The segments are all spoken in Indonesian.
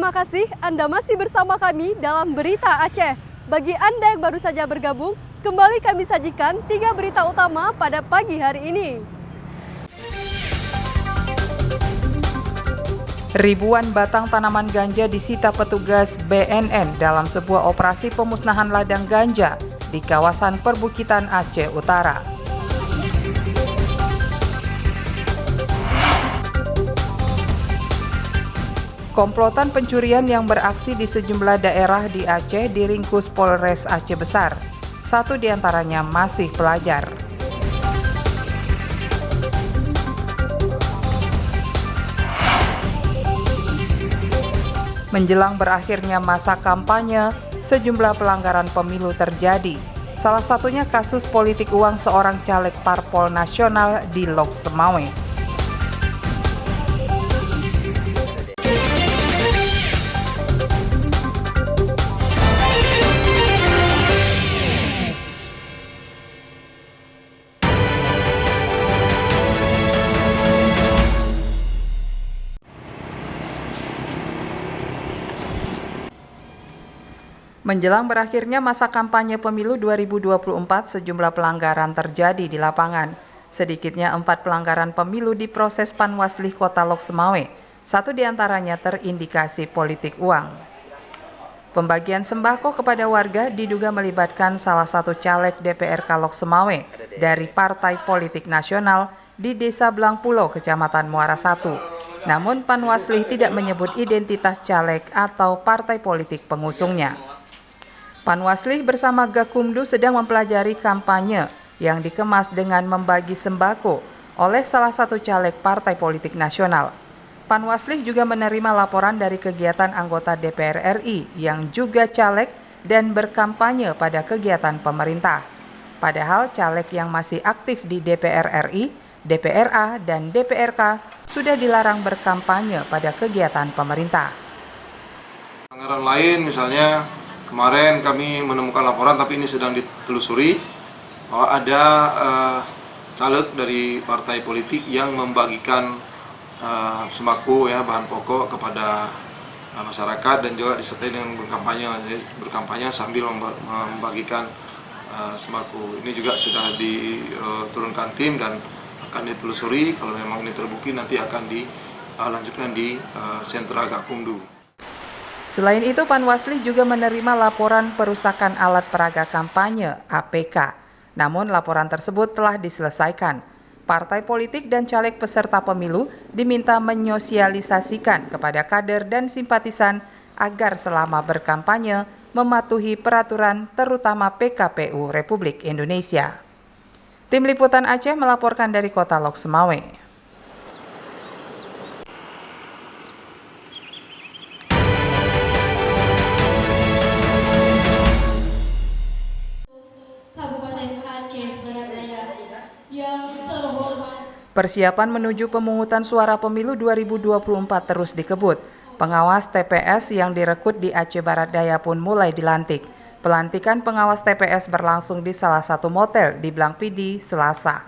Terima kasih Anda masih bersama kami dalam Berita Aceh. Bagi Anda yang baru saja bergabung, kembali kami sajikan 3 berita utama pada pagi hari ini. Ribuan batang tanaman ganja disita petugas BNN dalam sebuah operasi pemusnahan ladang ganja di kawasan perbukitan Aceh Utara. Komplotan pencurian yang beraksi di sejumlah daerah di Aceh diringkus Polres Aceh Besar. 1 diantaranya masih pelajar. Menjelang berakhirnya masa kampanye, sejumlah pelanggaran pemilu terjadi. Salah satunya kasus politik uang seorang caleg parpol nasional di Lok Semawe. Menjelang berakhirnya masa kampanye pemilu 2024, sejumlah pelanggaran terjadi di lapangan. Sedikitnya 4 pelanggaran pemilu diproses Panwaslih Kota Lok Semawe. 1 diantaranya terindikasi politik uang. Pembagian sembako kepada warga diduga melibatkan salah satu caleg DPRK Lok Semawe dari Partai Politik Nasional di Desa Blangpulo, Kecamatan Muara 1. Namun Panwaslih tidak menyebut identitas caleg atau partai politik pengusungnya. Panwaslih bersama Gakumdu sedang mempelajari kampanye yang dikemas dengan membagi sembako oleh salah satu caleg Partai Politik Nasional. Panwaslih juga menerima laporan dari kegiatan anggota DPR RI yang juga caleg dan berkampanye pada kegiatan pemerintah. Padahal caleg yang masih aktif di DPR RI, DPRA, dan DPRK sudah dilarang berkampanye pada kegiatan pemerintah. Pelanggaran lain misalnya kemarin kami menemukan laporan, tapi ini sedang ditelusuri, bahwa ada caleg dari partai politik yang membagikan sembako, bahan pokok kepada masyarakat dan juga disertai dengan berkampanye sambil membagikan sembako. Ini juga sudah diturunkan tim dan akan ditelusuri. Kalau memang ini terbukti, nanti akan dilanjutkan di sentra Gakumdu. Selain itu, Panwaslih juga menerima laporan perusakan alat peraga kampanye (APK). Namun laporan tersebut telah diselesaikan. Partai politik dan caleg peserta pemilu diminta menyosialisasikan kepada kader dan simpatisan agar selama berkampanye mematuhi peraturan terutama PKPU Republik Indonesia. Tim Liputan Aceh melaporkan dari Kota Lok Semawe. Persiapan menuju pemungutan suara pemilu 2024 terus dikebut. Pengawas TPS yang direkrut di Aceh Barat Daya pun mulai dilantik. Pelantikan pengawas TPS berlangsung di salah satu motel di Blangpidi, Selasa.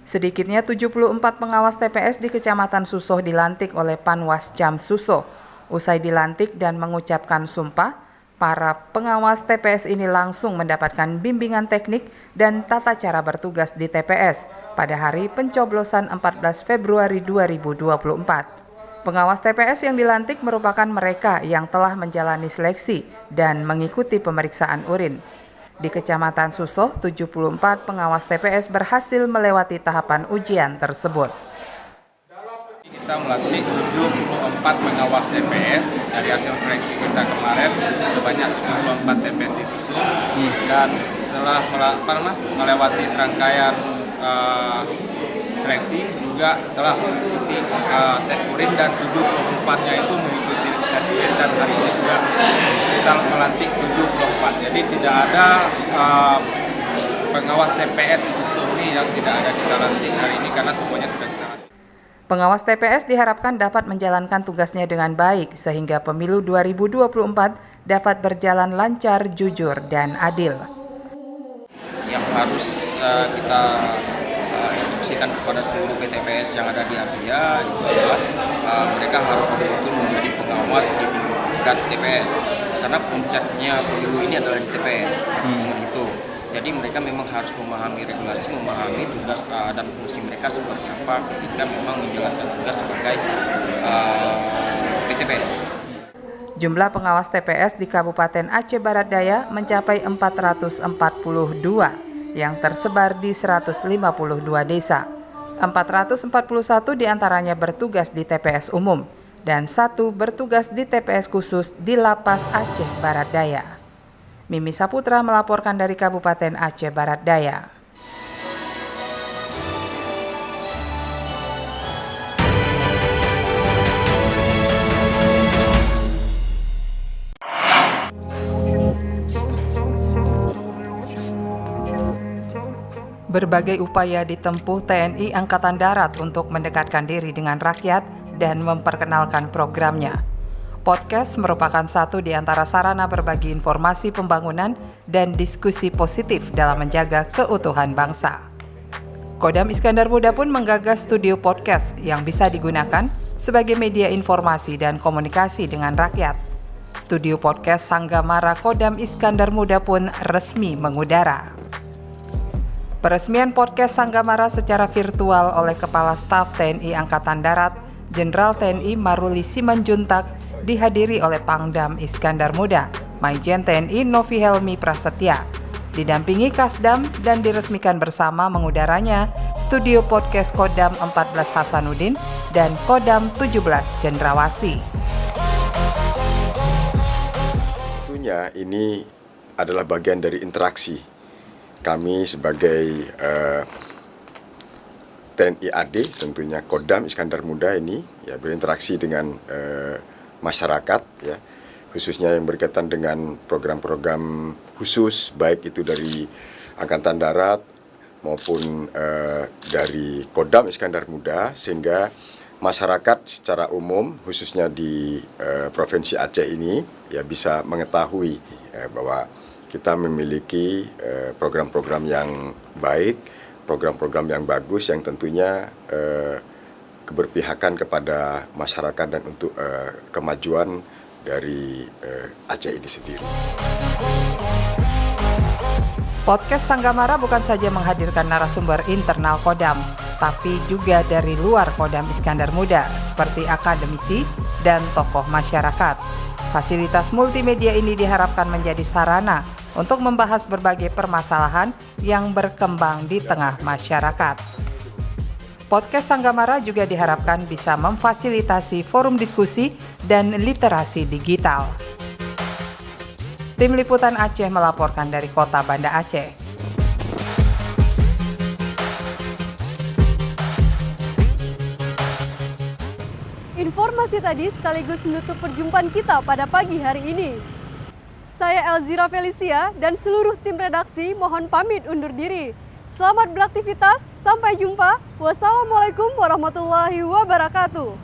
Sedikitnya 74 pengawas TPS di Kecamatan Susoh dilantik oleh Panwascam Susoh. Usai dilantik dan mengucapkan sumpah, para pengawas TPS ini langsung mendapatkan bimbingan teknik dan tata cara bertugas di TPS pada hari pencoblosan 14 Februari 2024. Pengawas TPS yang dilantik merupakan mereka yang telah menjalani seleksi dan mengikuti pemeriksaan urin. Di Kecamatan Susoh, 74 pengawas TPS berhasil melewati tahapan ujian tersebut. Kita melatih 74 pengawas TPS dari hasil seleksi kita kemarin sebanyak 74 TPS di Susoh dan setelah melewati serangkaian seleksi juga telah mengikuti tes urin dan 74-nya itu mengikuti tes urin dan hari ini juga kita melantik 74. Jadi tidak ada pengawas TPS di Susoh ini yang tidak ada kita lantik hari ini karena semuanya sudah kita lantik. Pengawas TPS diharapkan dapat menjalankan tugasnya dengan baik sehingga pemilu 2024 dapat berjalan lancar, jujur, dan adil. Yang harus kita instruksikan kepada seluruh PTPS yang ada di Abia itu adalah mereka harus betul-betul menjadi pengawas di tingkat TPS, karena puncaknya pemilu ini adalah di TPS. Gitu. Jadi mereka memang harus memahami regulasi, memahami tugas dan fungsi mereka seperti apa ketika memang menjalankan tugas sebagai PTPS. Jumlah pengawas TPS di Kabupaten Aceh Barat Daya mencapai 442 yang tersebar di 152 desa. 441 diantaranya bertugas di TPS umum dan 1 bertugas di TPS khusus di Lapas Aceh Barat Daya. Mimi Saputra melaporkan dari Kabupaten Aceh Barat Daya. Berbagai upaya ditempuh TNI Angkatan Darat untuk mendekatkan diri dengan rakyat dan memperkenalkan programnya. Podcast merupakan satu di antara sarana berbagi informasi pembangunan dan diskusi positif dalam menjaga keutuhan bangsa. Kodam Iskandar Muda pun menggagas studio podcast yang bisa digunakan sebagai media informasi dan komunikasi dengan rakyat. Studio podcast Sanggamara Kodam Iskandar Muda pun resmi mengudara. Peresmian podcast Sanggamara secara virtual oleh Kepala Staf TNI Angkatan Darat, Jenderal TNI Maruli Simanjuntak, dihadiri oleh Pangdam Iskandar Muda, Maijen TNI Novi Helmi Prasetya, didampingi Kasdam dan diresmikan bersama mengudaranya studio podcast Kodam 14 Hasanuddin dan Kodam 17 Cendrawasih. Tentunya ini adalah bagian dari interaksi kami sebagai TNI AD, tentunya Kodam Iskandar Muda ini ya berinteraksi dengan masyarakat ya, khususnya yang berkaitan dengan program-program khusus baik itu dari Angkatan Darat maupun dari Kodam Iskandar Muda, sehingga masyarakat secara umum khususnya di Provinsi Aceh ini ya bisa mengetahui bahwa kita memiliki program-program yang baik, program-program yang bagus yang tentunya keberpihakan kepada masyarakat dan untuk kemajuan dari Aceh ini sendiri. Podcast Sanggamara bukan saja menghadirkan narasumber internal Kodam, tapi juga dari luar Kodam Iskandar Muda seperti akademisi dan tokoh masyarakat. Fasilitas multimedia ini diharapkan menjadi sarana untuk membahas berbagai permasalahan yang berkembang di tengah masyarakat. Podcast Sanggamara juga diharapkan bisa memfasilitasi forum diskusi dan literasi digital. Tim Liputan Aceh melaporkan dari Kota Banda Aceh. Informasi tadi sekaligus menutup perjumpaan kita pada pagi hari ini. Saya Elzira Felicia dan seluruh tim redaksi mohon pamit undur diri. Selamat beraktivitas, sampai jumpa. Wassalamualaikum warahmatullahi wabarakatuh.